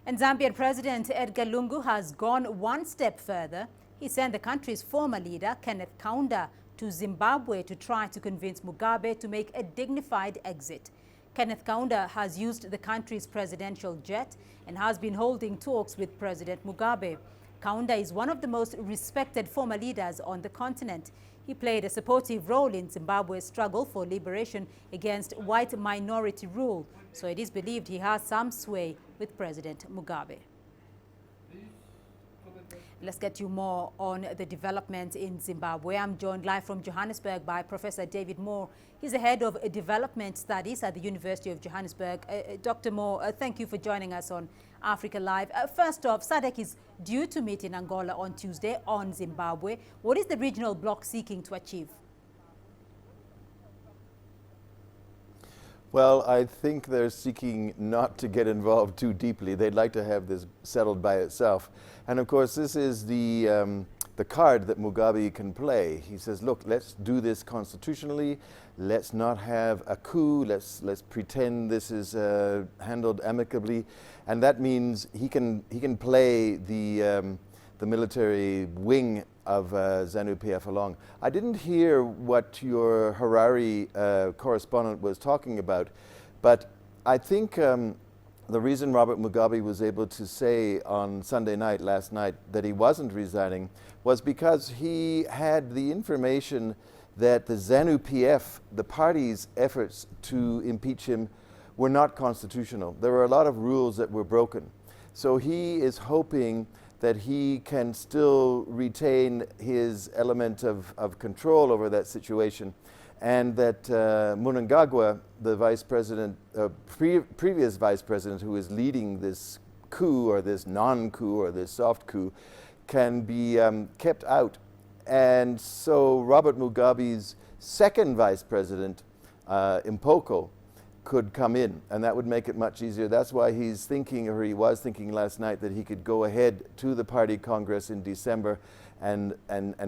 And Zambian President Edgar Lungu has gone one step further. He sent the country's former leader, Kenneth Kaunda, to Zimbabwe to try to convince Mugabe to make a dignified exit. Kenneth Kaunda has used the country's presidential jet and has been holding talks with President Mugabe. Kaunda is one of the most respected former leaders on the continent. He played a supportive role in Zimbabwe's struggle for liberation against white minority rule, so it is believed he has some sway with President Mugabe. Let's get you more on the developments in Zimbabwe. I'm joined live from Johannesburg by Professor David Moore. He's the head of development studies at the University of Johannesburg. Dr. Moore, thank you for joining us on Africa Live. First off, SADC is due to meet in Angola on Tuesday on Zimbabwe. What is the regional bloc seeking to achieve? Well, I think they're seeking not to get involved too deeply. They'd like to have this settled by itself. And of course, this is the card that Mugabe can play. He says, look, let's do this constitutionally. Let's not have a coup. Let's pretend this is handled amicably. And that means he can play the military wing of ZANU-PF along. I didn't hear what your Harare correspondent was talking about, but I think the reason Robert Mugabe was able to say on Sunday night, last night, that he wasn't resigning was because he had the information that the ZANU-PF, the party's efforts to impeach him, were not constitutional. There were a lot of rules that were broken. So he is hoping that he can still retain his element of control over that situation, and that Mnangagwa, the vice president, previous vice president who is leading this coup or this non-coup or this soft coup, can be kept out. And so Robert Mugabe's second vice president, Mpoko, could come in, and that would make it much easier. That's why he's thinking, or he was thinking last night, that he could go ahead to the party congress in December and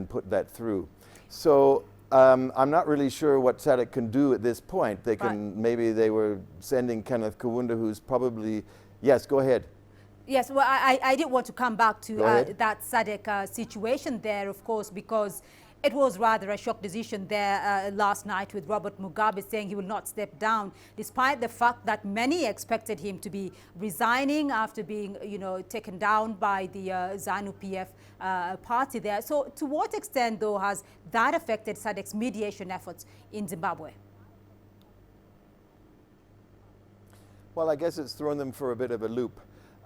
put that through. So I'm not really sure what SADC can do at this point. They can, maybe they were sending Kenneth Kaunda, who's probably, yes, go ahead. Yes, well, I did want to come back to that SADC situation there, of course, because it was rather a shock decision there last night with Robert Mugabe saying he will not step down, despite the fact that many expected him to be resigning after being, taken down by the ZANU-PF party there. So to what extent, though, has that affected SADC's mediation efforts in Zimbabwe? Well, I guess it's thrown them for a bit of a loop.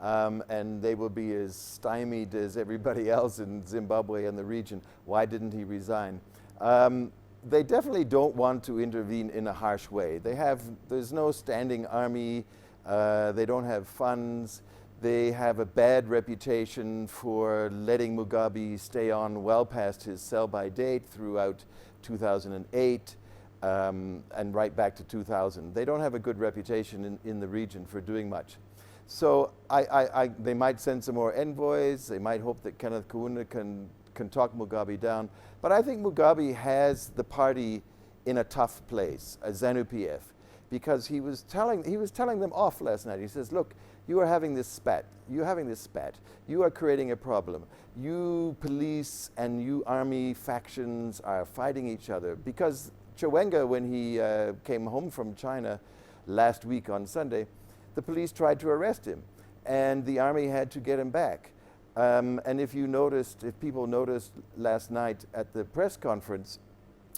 And they will be as stymied as everybody else in Zimbabwe and the region. Why didn't he resign? They definitely don't want to intervene in a harsh way. There's no standing army, they don't have funds, they have a bad reputation for letting Mugabe stay on well past his sell-by date throughout 2008 and right back to 2000. They don't have a good reputation in the region for doing much. So they might send some more envoys. They might hope that Kenneth Kaunda can talk Mugabe down. But I think Mugabe has the party in a tough place, ZANU-PF, because he was telling them off last night. He says, look, you are having this spat. You're having this spat. You are creating a problem. You police and you army factions are fighting each other. Because Chiwenga, when he came home from China last week on Sunday, the police tried to arrest him, and the army had to get him back. And if people noticed last night at the press conference,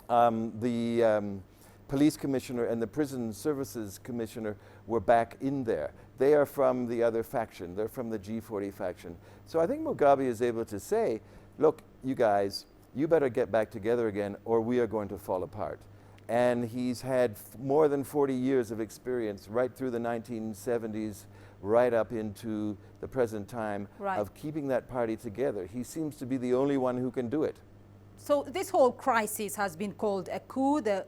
the police commissioner and the prison services commissioner were back in there. They are from the other faction. They're from the G40 faction. So I think Mugabe is able to say, look, you guys, you better get back together again, or we are going to fall apart. And he's had more than 40 years of experience right through the 1970s, right up into the present time of keeping that party together. He seems to be the only one who can do it. So this whole crisis has been called a coup. The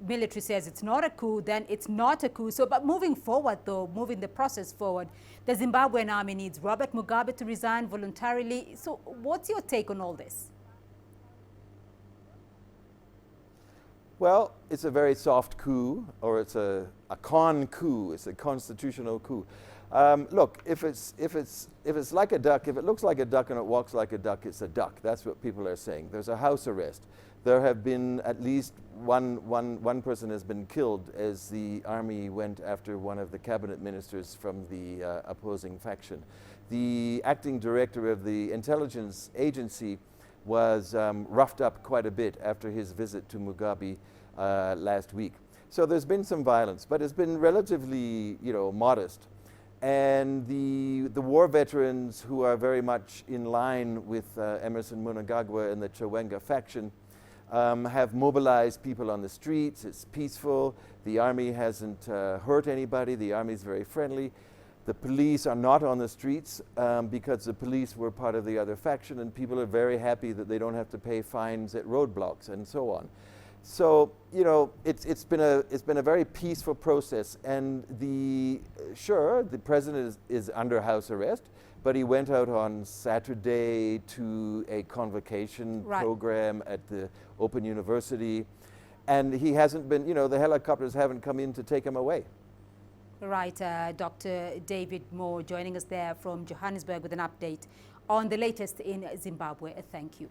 military says it's not a coup, then it's not a coup. So, but moving forward, though, moving the process forward, the Zimbabwean army needs Robert Mugabe to resign voluntarily. So what's your take on all this? Well, it's a very soft coup, or it's a con coup, it's a constitutional coup. Look, if it's like a duck, if it looks like a duck and it walks like a duck, it's a duck. That's what people are saying. There's a house arrest. There have been at least one person has been killed as the army went after one of the cabinet ministers from the opposing faction. The acting director of the intelligence agency was roughed up quite a bit after his visit to Mugabe last week. So there's been some violence, but it's been relatively, modest. And the war veterans who are very much in line with Emerson Mnangagwa and the Chiwenga faction have mobilized people on the streets. It's peaceful. The army hasn't hurt anybody. The army is very friendly. The police are not on the streets because the police were part of the other faction, and people are very happy that they don't have to pay fines at roadblocks and so on. So, it's been a very peaceful process, and sure, the president is under house arrest, but he went out on Saturday to a convocation program at the Open University, and he hasn't been, the helicopters haven't come in to take him away. Right, Dr. David Moore joining us there from Johannesburg with an update on the latest in Zimbabwe. Thank you.